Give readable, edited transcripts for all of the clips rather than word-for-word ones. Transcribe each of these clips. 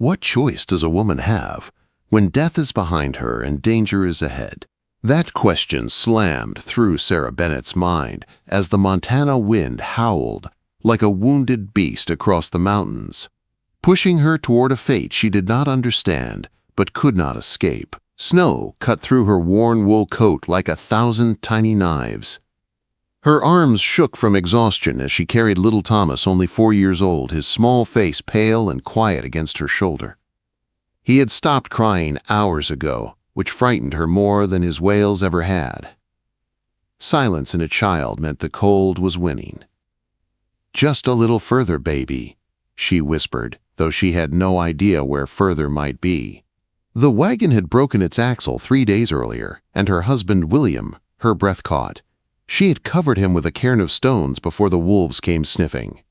What choice does a woman have when death is behind her and danger is ahead? That question slammed through Sarah Bennett's mind as the Montana wind howled like a wounded beast across the mountains, pushing her toward a fate she did not understand but could not escape. Snow cut through her worn wool coat like 1,000 tiny knives. Her arms shook from exhaustion as she carried little Thomas, only 4 years old, his small face pale and quiet against her shoulder. He had stopped crying hours ago, which frightened her more than his wails ever had. Silence in a child meant the cold was winning. "Just a little further, baby," she whispered, though she had no idea where further might be. The wagon had broken its axle 3 days earlier, and her husband William, her breath caught. She had covered him with a cairn of stones before the wolves came sniffing.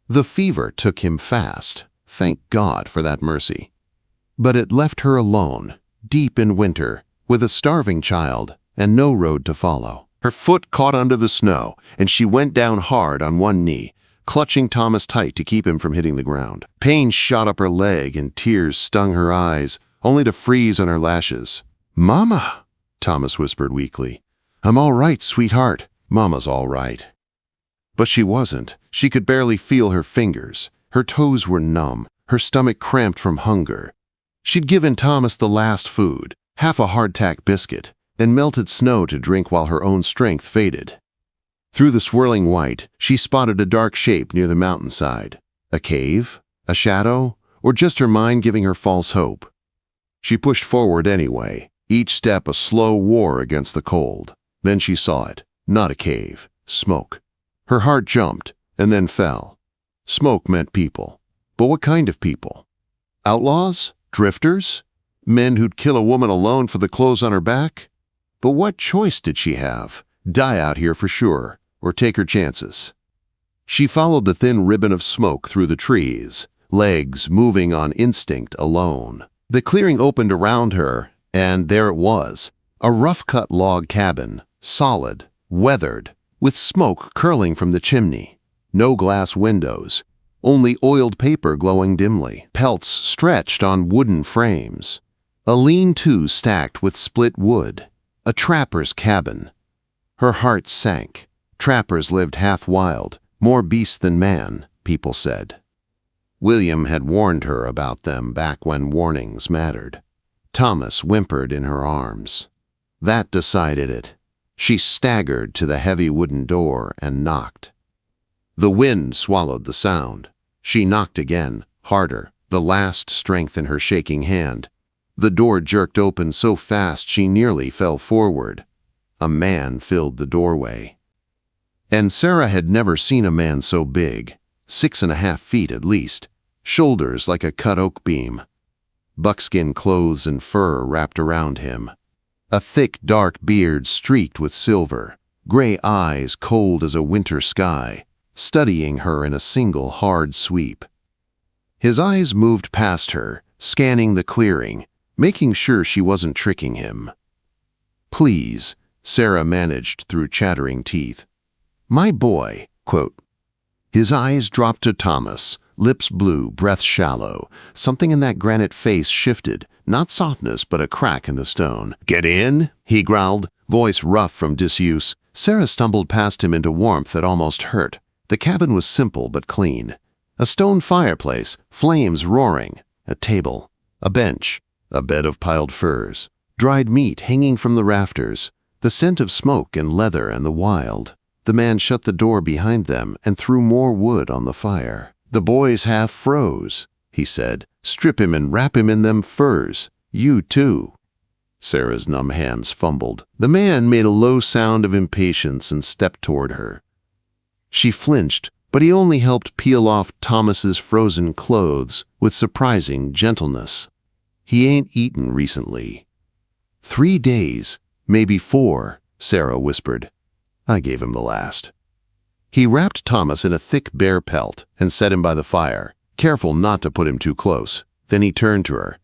The fever took him fast, thank God for that mercy. But it left her alone, deep in winter, with a starving child and no road to follow. Her foot caught under the snow, and she went down hard on one knee, clutching Thomas tight to keep him from hitting the ground. Pain shot up her leg and tears stung her eyes, only to freeze on her lashes. "Mama," Thomas whispered weakly. "I'm all right, sweetheart." Mama's all right. But she wasn't. She could barely feel her fingers. Her toes were numb, her stomach cramped from hunger. She'd given Thomas the last food, half a hardtack biscuit, and melted snow to drink while her own strength faded. Through the swirling white, she spotted a dark shape near the mountainside. A cave? A shadow? Or just her mind giving her false hope? She pushed forward anyway, each step a slow war against the cold. Then she saw it. Not a cave. Smoke. Her heart jumped, and then fell. Smoke meant people. But what kind of people? Outlaws? Drifters? Men who'd kill a woman alone for the clothes on her back? But what choice did she have? Die out here for sure, or take her chances. She followed the thin ribbon of smoke through the trees, legs moving on instinct alone. The clearing opened around her, and there it was, a rough-cut log cabin, solid, weathered, with smoke curling from the chimney. No glass windows, only oiled paper glowing dimly, pelts stretched on wooden frames. A lean-to stacked with split wood, a trapper's cabin. Her heart sank. Trappers lived half wild, more beast than man, people said. William had warned her about them back when warnings mattered. Thomas whimpered in her arms. That decided it. She staggered to the heavy wooden door and knocked. The wind swallowed the sound. She knocked again, harder, the last strength in her shaking hand. The door jerked open so fast she nearly fell forward. A man filled the doorway. And Sarah had never seen a man so big, 6.5 feet at least, shoulders like a cut oak beam. Buckskin clothes and fur wrapped around him. A thick, dark beard streaked with silver, gray eyes cold as a winter sky, studying her in a single hard sweep. His eyes moved past her, scanning the clearing, making sure she wasn't tricking him. "Please," Sarah managed through chattering teeth. "My boy," quote. His eyes dropped to Thomas, lips blue, breath shallow. Something in that granite face shifted, not softness but a crack in the stone. "Get in," he growled, voice rough from disuse. Sarah stumbled past him into warmth that almost hurt. The cabin was simple but clean. A stone fireplace, flames roaring, a table, a bench, a bed of piled furs, dried meat hanging from the rafters, the scent of smoke and leather and the wild. The man shut the door behind them and threw more wood on the fire. "The boy's half froze," he said. "Strip him and wrap him in them furs. You too." Sarah's numb hands fumbled. The man made a low sound of impatience and stepped toward her. She flinched, but he only helped peel off Thomas's frozen clothes with surprising gentleness. "He ain't eaten recently." 3 days, maybe 4, Sarah whispered. I gave him the last. He wrapped Thomas in a thick bear pelt and set him by the fire, careful not to put him too close. Then he turned to her.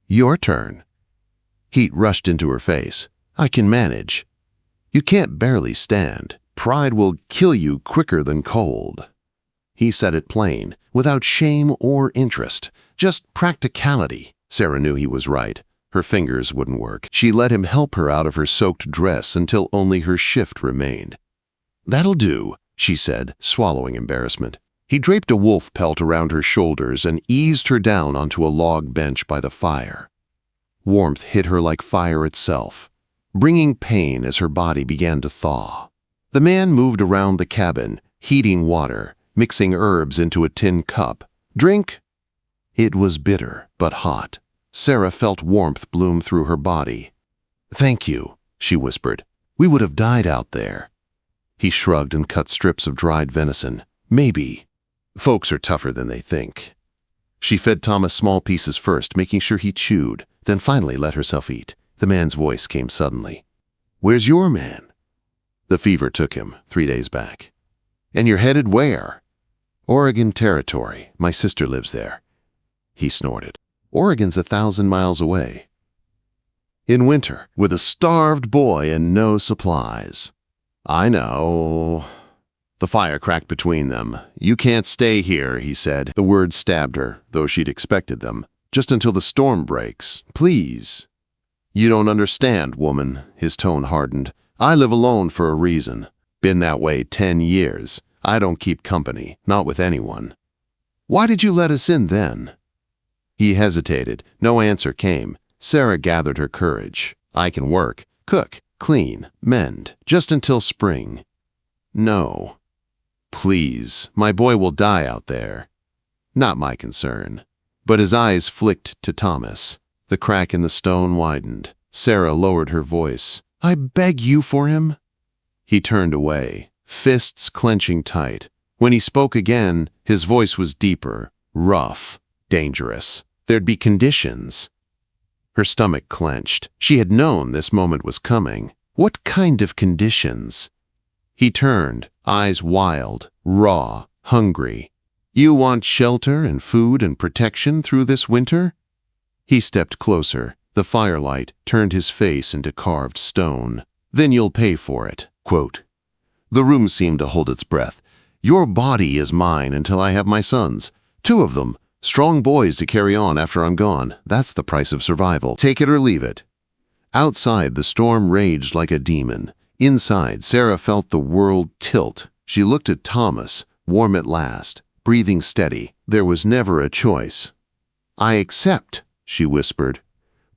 "Your turn." Heat rushed into her face. "I can manage." "You can't barely stand. Pride will kill you quicker than cold." He said it plain, without shame or interest, just practicality. Sarah knew he was right. Her fingers wouldn't work. She let him help her out of her soaked dress until only her shift remained. "That'll do," she said, swallowing embarrassment. He draped a wolf pelt around her shoulders and eased her down onto a log bench by the fire. Warmth hit her like fire itself, bringing pain as her body began to thaw. The man moved around the cabin, heating water, mixing herbs into a tin cup. "Drink?" It was bitter, but hot. Sarah felt warmth bloom through her body. "Thank you," she whispered. "We would have died out there." He shrugged and cut strips of dried venison. "Maybe. Folks are tougher than they think." She fed Thomas small pieces first, making sure he chewed, then finally let herself eat. The man's voice came suddenly. "Where's your man?" "The fever took him 3 days back." "And you're headed where?" "Oregon Territory. My sister lives there." He snorted. "Oregon's 1,000 miles away." "In winter, with a starved boy and no supplies." "I know." The fire cracked between them. "You can't stay here," he said. The words stabbed her, though she'd expected them. "Just until the storm breaks. Please." "You don't understand, woman." His tone hardened. "I live alone for a reason. Been that way 10 years. I don't keep company, not with anyone." "Why did you let us in then?" He hesitated. No answer came. Sarah gathered her courage. "I can work, cook, clean, mend, just until spring." "No." "Please, my boy will die out there." "Not my concern." But his eyes flicked to Thomas. The crack in the stone widened. Sarah lowered her voice. "I beg you for him." He turned away, fists clenching tight. When he spoke again, his voice was deeper, rough, dangerous. There'd be conditions. Her stomach clenched. She had known this moment was coming. What kind of conditions? He turned, eyes wild, raw, hungry. "You want shelter and food and protection through this winter?" He stepped closer. The firelight turned his face into carved stone. "Then you'll pay for it." Quote. The room seemed to hold its breath. "Your body is mine until I have my sons. 2 of them. Strong boys to carry on after I'm gone. That's the price of survival. Take it or leave it." Outside, the storm raged like a demon. Inside, Sarah felt the world tilt. She looked at Thomas, warm at last, breathing steady. There was never a choice. "I accept," she whispered.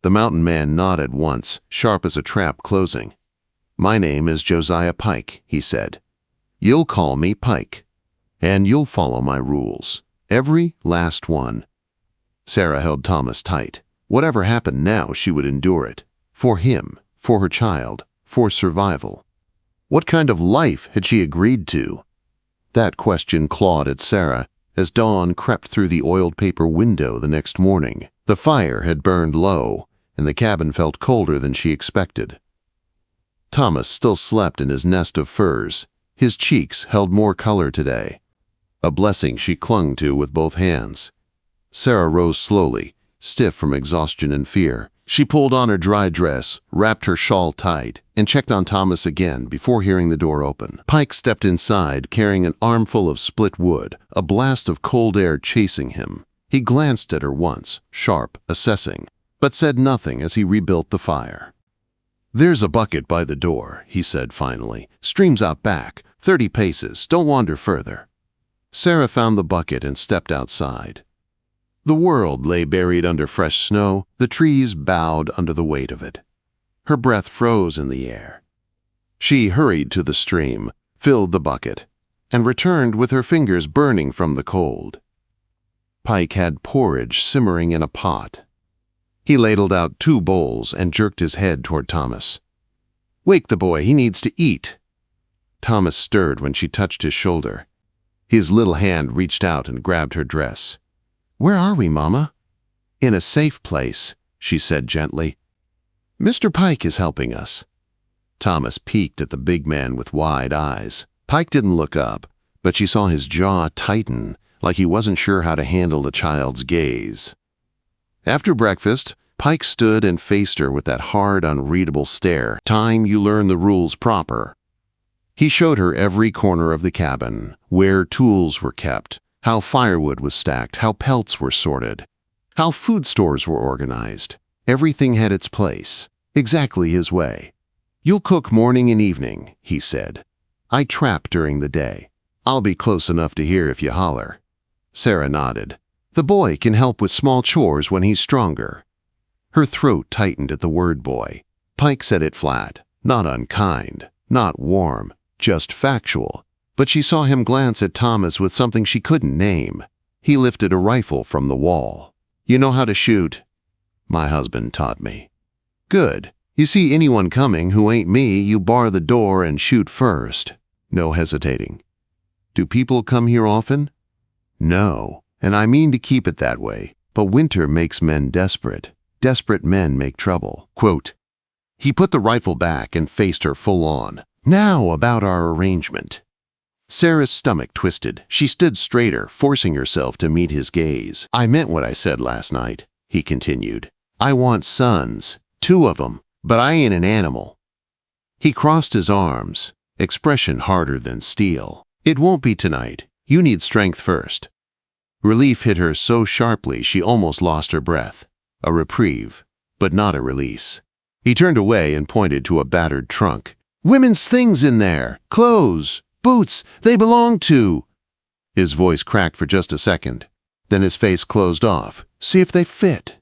The mountain man nodded once, sharp as a trap closing. "My name is Josiah Pike," he said. "You'll call me Pike, and you'll follow my rules. Every last one." Sarah held Thomas tight. Whatever happened now, she would endure it. For him, for her child, for survival. What kind of life had she agreed to? That question clawed at Sarah as dawn crept through the oiled paper window the next morning. The fire had burned low, and the cabin felt colder than she expected. Thomas still slept in his nest of furs. His cheeks held more color today, a blessing she clung to with both hands. Sarah rose slowly, stiff from exhaustion and fear. She pulled on her dry dress, wrapped her shawl tight, and checked on Thomas again before hearing the door open. Pike stepped inside, carrying an armful of split wood, a blast of cold air chasing him. He glanced at her once, sharp, assessing, but said nothing as he rebuilt the fire. "There's a bucket by the door," he said finally. "Stream's out back, 30 paces. Don't wander further." Sarah found the bucket and stepped outside. The world lay buried under fresh snow. The trees bowed under the weight of it. Her breath froze in the air. She hurried to the stream, filled the bucket, and returned with her fingers burning from the cold. Pike had porridge simmering in a pot. He ladled out 2 bowls and jerked his head toward Thomas. "Wake the boy, he needs to eat." Thomas stirred when she touched his shoulder. His little hand reached out and grabbed her dress. "Where are we, Mama?" "In a safe place," she said gently. "Mr. Pike is helping us." Thomas peeked at the big man with wide eyes. Pike didn't look up, but she saw his jaw tighten, like he wasn't sure how to handle the child's gaze. After breakfast, Pike stood and faced her with that hard, unreadable stare. "Time you learn the rules proper." He showed her every corner of the cabin, where tools were kept, how firewood was stacked, how pelts were sorted. How food stores were organized. Everything had its place, exactly his way. "You'll cook morning and evening," he said. "I trap during the day. I'll be close enough to hear if you holler." Sarah nodded. "The boy can help with small chores when he's stronger." Her throat tightened at the word boy. Pike said it flat, not unkind, not warm, just factual. But she saw him glance at Thomas with something she couldn't name. He lifted a rifle from the wall. "You know how to shoot?" "My husband taught me." "Good. You see anyone coming who ain't me, you bar the door and shoot first." No hesitating. "Do people come here often?" "No, and I mean to keep it that way. But winter makes men desperate. Desperate men make trouble." Quote. He put the rifle back and faced her full on. "Now about our arrangement." Sarah's stomach twisted. She stood straighter, forcing herself to meet his gaze. "I meant what I said last night," he continued. "I want sons, 2 of them, but I ain't an animal." He crossed his arms, expression harder than steel. "It won't be tonight. You need strength first." Relief hit her so sharply she almost lost her breath. A reprieve, but not a release. He turned away and pointed to a battered trunk. "Women's things in there. Clothes, boots, they belong to—" His voice cracked for just a second. Then his face closed off. "See if they fit."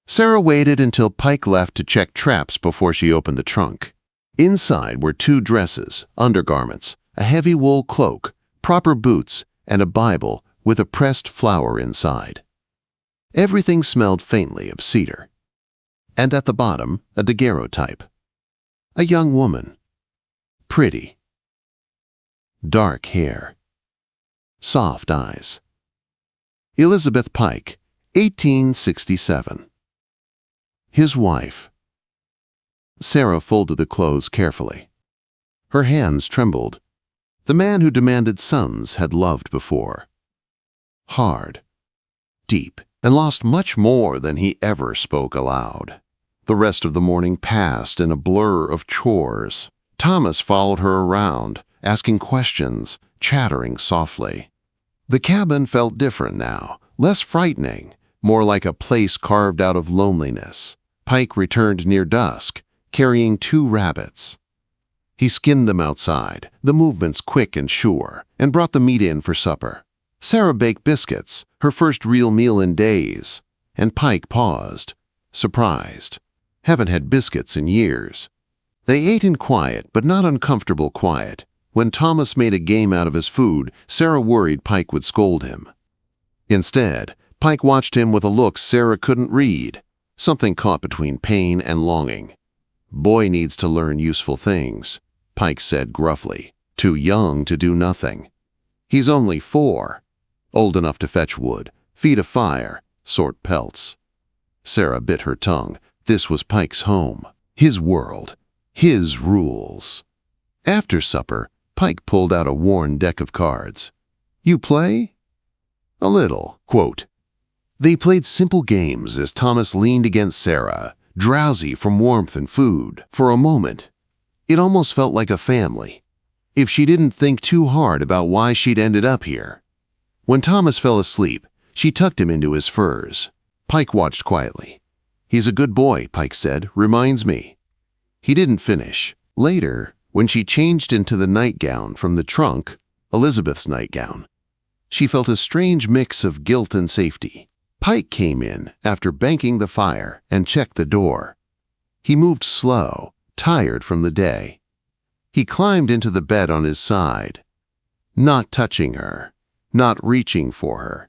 Sarah waited until Pike left to check traps before she opened the trunk. Inside were 2 dresses, undergarments, a heavy wool cloak, proper boots, and a Bible with a pressed flower inside. Everything smelled faintly of cedar. And at the bottom, a daguerreotype. A young woman. Pretty. Dark hair. Soft eyes. Elizabeth Pike, 1867. His wife. Sarah folded the clothes carefully. Her hands trembled. The man who demanded sons had loved before. Hard. Deep. And lost much more than he ever spoke aloud. The rest of the morning passed in a blur of chores. Thomas followed her around, asking questions, chattering softly. The cabin felt different now, less frightening, more like a place carved out of loneliness. Pike returned near dusk, carrying 2 rabbits. He skinned them outside, the movements quick and sure, and brought the meat in for supper. Sarah baked biscuits, her first real meal in days, and Pike paused, surprised. Haven't had biscuits in years. They ate in quiet, but not uncomfortable quiet. When Thomas made a game out of his food, Sarah worried Pike would scold him. Instead, Pike watched him with a look Sarah couldn't read, something caught between pain and longing. "Boy needs to learn useful things," Pike said gruffly. "Too young to do nothing. He's only 4. Old enough to fetch wood, feed a fire, sort pelts." Sarah bit her tongue. This was Pike's home, his world, his rules. After supper, Pike pulled out a worn deck of cards. "You play?" "A little." Quote. They played simple games as Thomas leaned against Sarah, drowsy from warmth and food. For a moment, it almost felt like a family, if she didn't think too hard about why she'd ended up here. When Thomas fell asleep, she tucked him into his furs. Pike watched quietly. "He's a good boy," Pike said. "Reminds me." He didn't finish. Later, when she changed into the nightgown from the trunk, Elizabeth's nightgown, she felt a strange mix of guilt and safety. Pike came in after banking the fire and checked the door. He moved slow, tired from the day. He climbed into the bed on his side, not touching her, not reaching for her,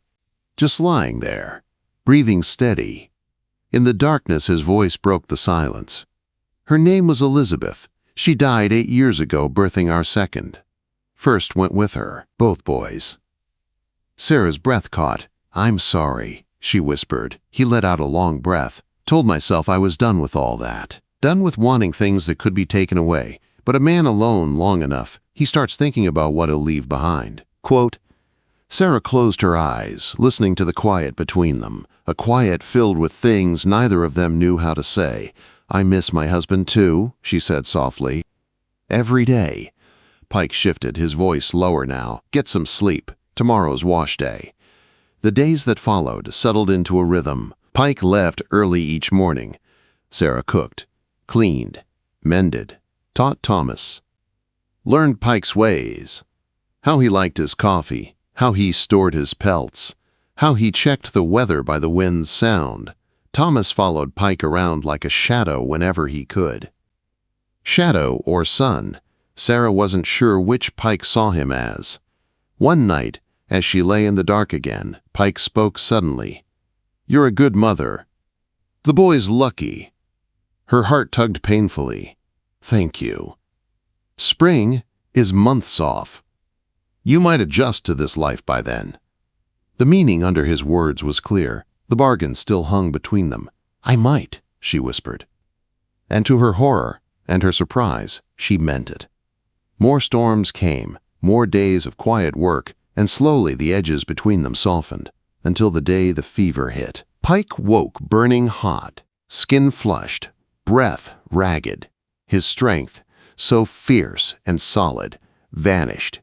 just lying there, breathing steady. In the darkness, his voice broke the silence. Her name was Elizabeth. She died 8 years ago, birthing our second. First went with her, both boys. Sarah's breath caught. "I'm sorry," she whispered. He let out a long breath. "Told myself I was done with all that. Done with wanting things that could be taken away. But a man alone long enough, he starts thinking about what he'll leave behind." Quote. Sarah closed her eyes, listening to the quiet between them, a quiet filled with things neither of them knew how to say. "I miss my husband too," she said softly. "Every day." Pike shifted, his voice lower now. "Get some sleep. Tomorrow's wash day." The days that followed settled into a rhythm, Pike left early each morning. Sarah cooked, cleaned, mended, taught Thomas. Learned Pike's ways. How he liked his coffee, how he stored his pelts, how he checked the weather by the wind's sound. Thomas followed Pike around like a shadow whenever he could. Shadow or sun, Sarah wasn't sure which Pike saw him as. One night, as she lay in the dark again, Pike spoke suddenly. "You're a good mother." "The boy's lucky." Her heart tugged painfully. "Thank you." "Spring is months off. You might adjust to this life by then." The meaning under his words was clear. The bargain still hung between them. "I might," she whispered. And to her horror and her surprise, she meant it. More storms came, more days of quiet work, and slowly the edges between them softened, until the day the fever hit. Pike woke burning hot, skin flushed, breath ragged. His strength, so fierce and solid, vanished.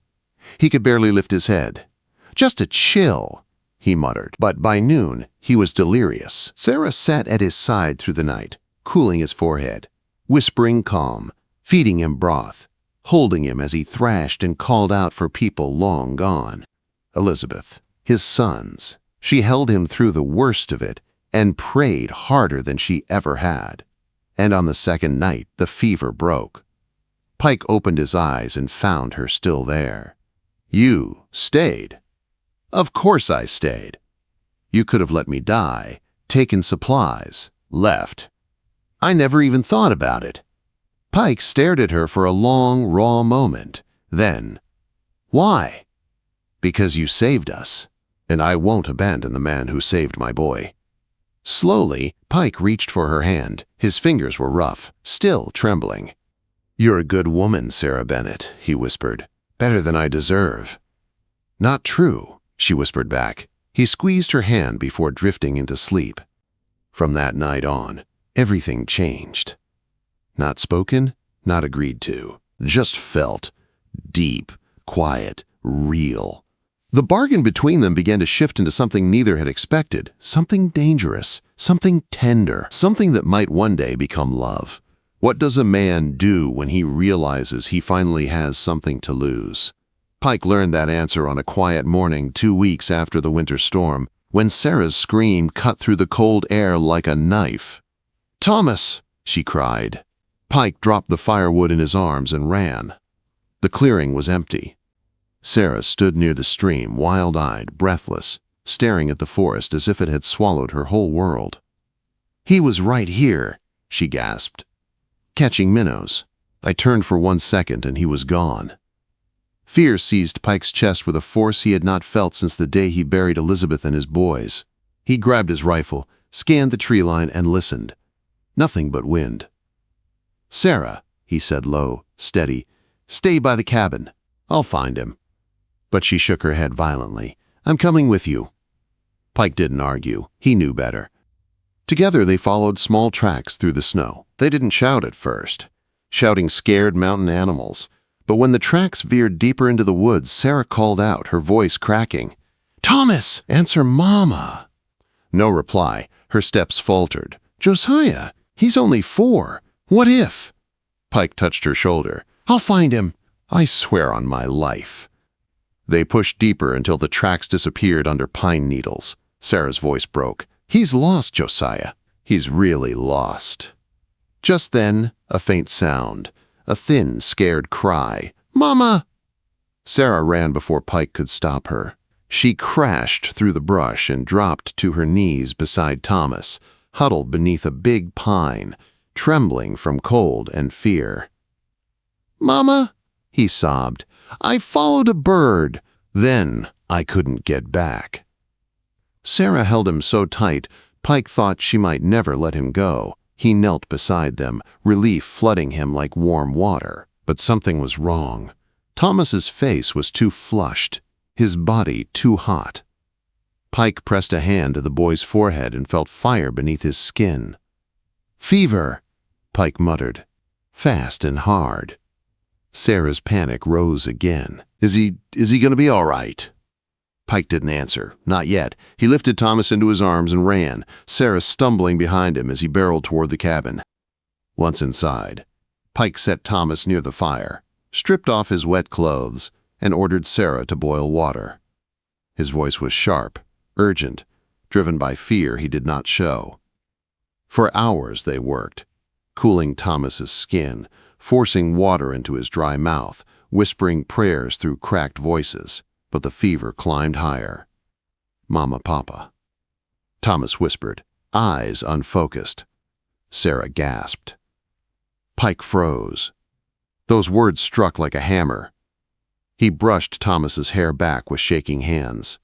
He could barely lift his head. "Just a chill," he muttered, but by noon he was delirious. Sarah sat at his side through the night, cooling his forehead, whispering calm, feeding him broth, holding him as he thrashed and called out for people long gone. Elizabeth, his sons. She held him through the worst of it and prayed harder than she ever had. And on the second night, the fever broke. Pike opened his eyes and found her still there. "You stayed." "Of course I stayed. You could have let me die, taken supplies, left. I never even thought about it." Pike stared at her for a long, raw moment. Then, "Why?" "Because you saved us, and I won't abandon the man who saved my boy." Slowly, Pike reached for her hand. His fingers were rough, still trembling. "You're a good woman, Sarah Bennett," he whispered. "Better than I deserve." "Not true," she whispered back. He squeezed her hand before drifting into sleep. From that night on, everything changed. Not spoken, not agreed to, just felt. Deep, quiet, real. The bargain between them began to shift into something neither had expected, something dangerous, something tender, something that might one day become love. What does a man do when he realizes he finally has something to lose? Pike learned that answer on a quiet morning 2 weeks after the winter storm, when Sarah's scream cut through the cold air like a knife. "Thomas!" she cried. Pike dropped the firewood in his arms and ran. The clearing was empty. Sarah stood near the stream, wild-eyed, breathless, staring at the forest as if it had swallowed her whole world. "He was right here," she gasped. "Catching minnows." I turned for 1 second and he was gone. Fear seized Pike's chest with a force he had not felt since the day he buried Elizabeth and his boys. He grabbed his rifle, scanned the tree line, and listened. Nothing but wind. "Sarah," he said low, steady, "stay by the cabin. I'll find him." But she shook her head violently. "I'm coming with you." Pike didn't argue. He knew better. Together they followed small tracks through the snow. They didn't shout at first, shouting scared mountain animals. But when the tracks veered deeper into the woods, Sarah called out, her voice cracking. "Thomas, answer Mama." No reply. Her steps faltered. "Josiah, he's only 4. What if?" Pike touched her shoulder. "I'll find him. I swear on my life." They pushed deeper until the tracks disappeared under pine needles. Sarah's voice broke. "He's lost, Josiah. He's really lost." Just then, a faint sound, a thin, scared cry. "Mama!" Sarah ran before Pike could stop her. She crashed through the brush and dropped to her knees beside Thomas, huddled beneath a big pine, trembling from cold and fear. "Mama!" he sobbed. "I followed a bird. Then I couldn't get back." Sarah held him so tight, Pike thought she might never let him go. He knelt beside them, relief flooding him like warm water. But something was wrong. Thomas's face was too flushed, his body too hot. Pike pressed a hand to the boy's forehead and felt fire beneath his skin. "Fever," Pike muttered, "fast and hard." Sarah's panic rose again. Is he going to be all right?" Pike didn't answer. Not yet. He lifted Thomas into his arms and ran, Sarah stumbling behind him as he barreled toward the cabin. Once inside, Pike set Thomas near the fire, stripped off his wet clothes, and ordered Sarah to boil water. His voice was sharp, urgent, driven by fear he did not show. For hours they worked, cooling Thomas's skin, forcing water into his dry mouth, whispering prayers through cracked voices, but the fever climbed higher. "Mama, Papa." Thomas whispered, eyes unfocused. Sarah gasped. Pike froze. Those words struck like a hammer. He brushed Thomas's hair back with shaking hands.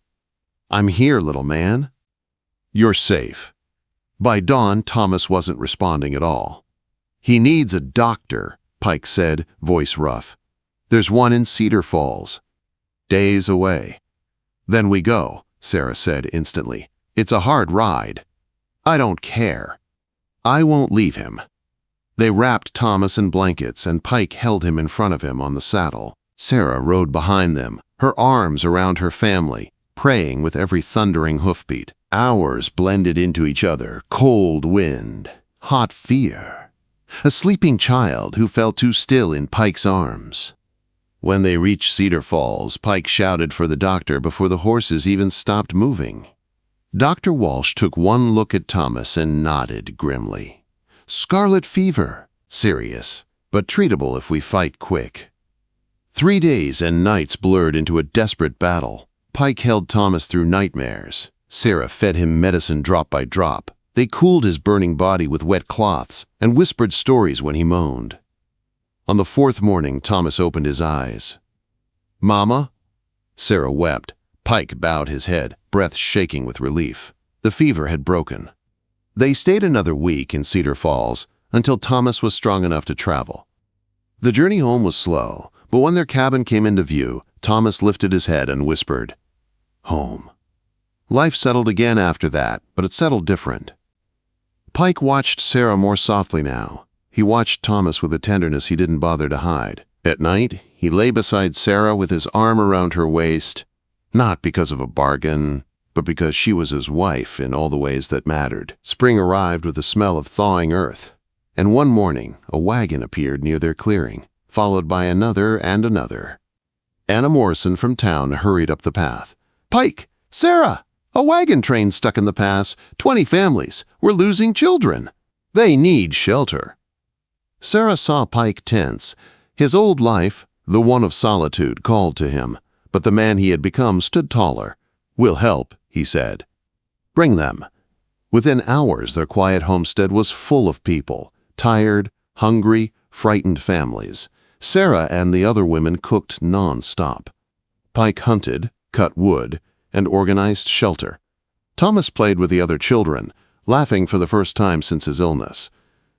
"I'm here, little man." "You're safe." By dawn, Thomas wasn't responding at all. "He needs a doctor," Pike said, voice rough. "There's one in Cedar Falls. Days away." "Then we go," Sarah said instantly. "It's a hard ride." "I don't care." "I won't leave him." They wrapped Thomas in blankets and Pike held him in front of him on the saddle. Sarah rode behind them, her arms around her family, praying with every thundering hoofbeat. Hours blended into each other, cold wind, hot fear. A sleeping child who fell too still in Pike's arms. When they reached Cedar Falls, Pike shouted for the doctor before the horses even stopped moving. Dr. Walsh took one look at Thomas and nodded grimly. "Scarlet fever. Serious, but treatable if we fight quick." 3 days and nights blurred into a desperate battle. Pike held Thomas through nightmares. Sarah fed him medicine drop by drop. They cooled his burning body with wet cloths and whispered stories when he moaned. On the 4th morning, Thomas opened his eyes. "Mama?" Sarah wept. Pike bowed his head, breath shaking with relief. The fever had broken. They stayed another week in Cedar Falls until Thomas was strong enough to travel. The journey home was slow, but when their cabin came into view, Thomas lifted his head and whispered, "Home." Life settled again after that, but it settled different. Pike watched Sarah more softly now. He watched Thomas with a tenderness he didn't bother to hide. At night, he lay beside Sarah with his arm around her waist, not because of a bargain, but because she was his wife in all the ways that mattered. Spring arrived with the smell of thawing earth, and one morning a wagon appeared near their clearing, followed by another and another. Anna Morrison from town hurried up the path. "Pike! Sarah! A wagon train stuck in the pass. 20 families. We're losing children. They need shelter." Sarah saw Pike tense. His old life, the one of solitude, called to him, but the man he had become stood taller. "We'll help," he said. "Bring them." Within hours, their quiet homestead was full of people, tired, hungry, frightened families. Sarah and the other women cooked non-stop. Pike hunted, cut wood, and organized shelter. Thomas played with the other children, laughing for the first time since his illness.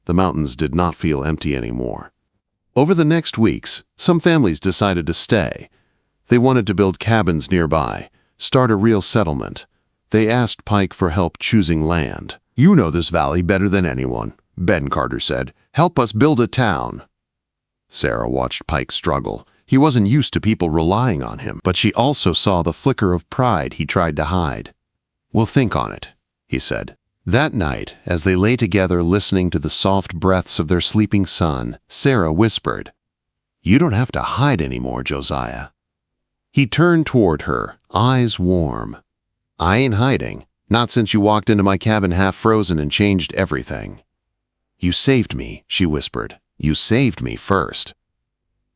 The mountains did not feel empty anymore. Over the next weeks, some families decided to stay. They wanted to build cabins nearby, start a real settlement. They asked Pike for help choosing land. "You know this valley better than anyone," Ben Carter said. "Help us build a town." Sarah watched Pike struggle. He wasn't used to people relying on him, but she also saw the flicker of pride he tried to hide. "We'll think on it," he said. That night, as they lay together listening to the soft breaths of their sleeping son, Sarah whispered, "You don't have to hide anymore, Josiah." He turned toward her, eyes warm. "I ain't hiding, not since you walked into my cabin half frozen and changed everything." "You saved me," she whispered. "You saved me first."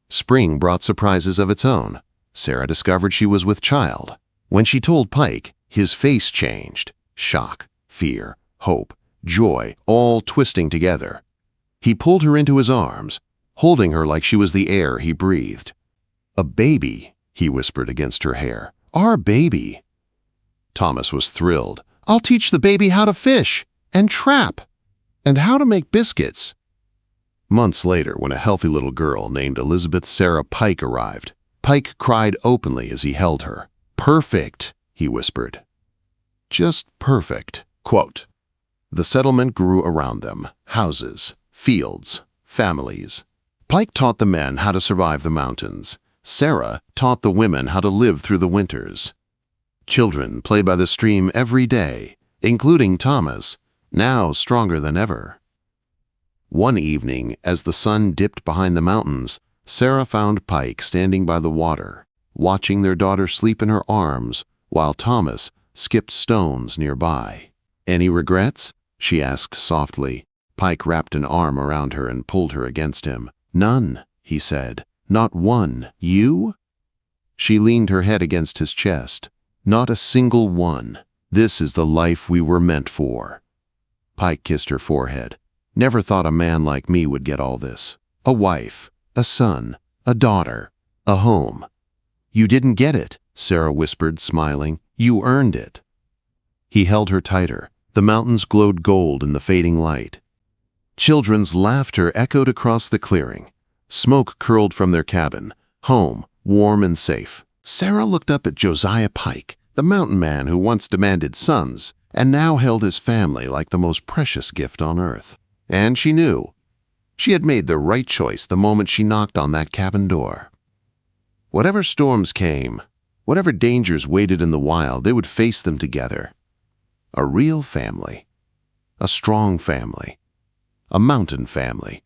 Spring brought surprises of its own. Sarah discovered she was with child. When she told Pike, his face changed. Shock, fear, hope, joy, all twisting together. He pulled her into his arms, holding her like she was the air he breathed. "A baby," he whispered against her hair. "Our baby." Thomas was thrilled. "I'll teach the baby how to fish, and trap, and how to make biscuits." Months later, when a healthy little girl named Elizabeth Sarah Pike arrived, Pike cried openly as he held her. "Perfect," he whispered. "Just perfect." Quote, "The settlement grew around them, houses, fields, families. Pike taught the men how to survive the mountains. Sarah taught the women how to live through the winters. Children play by the stream every day, including Thomas, now stronger than ever. One evening, as the sun dipped behind the mountains, Sarah found Pike standing by the water, watching their daughter sleep in her arms while Thomas skipped stones nearby. "Any regrets?" she asked softly. Pike wrapped an arm around her and pulled her against him. "None," he said. "Not one. You?" She leaned her head against his chest. "Not a single one. This is the life we were meant for." Pike kissed her forehead. "Never thought a man like me would get all this. A wife, a son, a daughter, a home." "You didn't get it," Sarah whispered, smiling. "You earned it." He held her tighter. The mountains glowed gold in the fading light. Children's laughter echoed across the clearing. Smoke curled from their cabin, home, warm and safe. Sarah looked up at Josiah Pike, the mountain man who once demanded sons, and now held his family like the most precious gift on earth. And she knew. She had made the right choice the moment she knocked on that cabin door. Whatever storms came, whatever dangers waited in the wild, they would face them together. A real family. A strong family. A mountain family.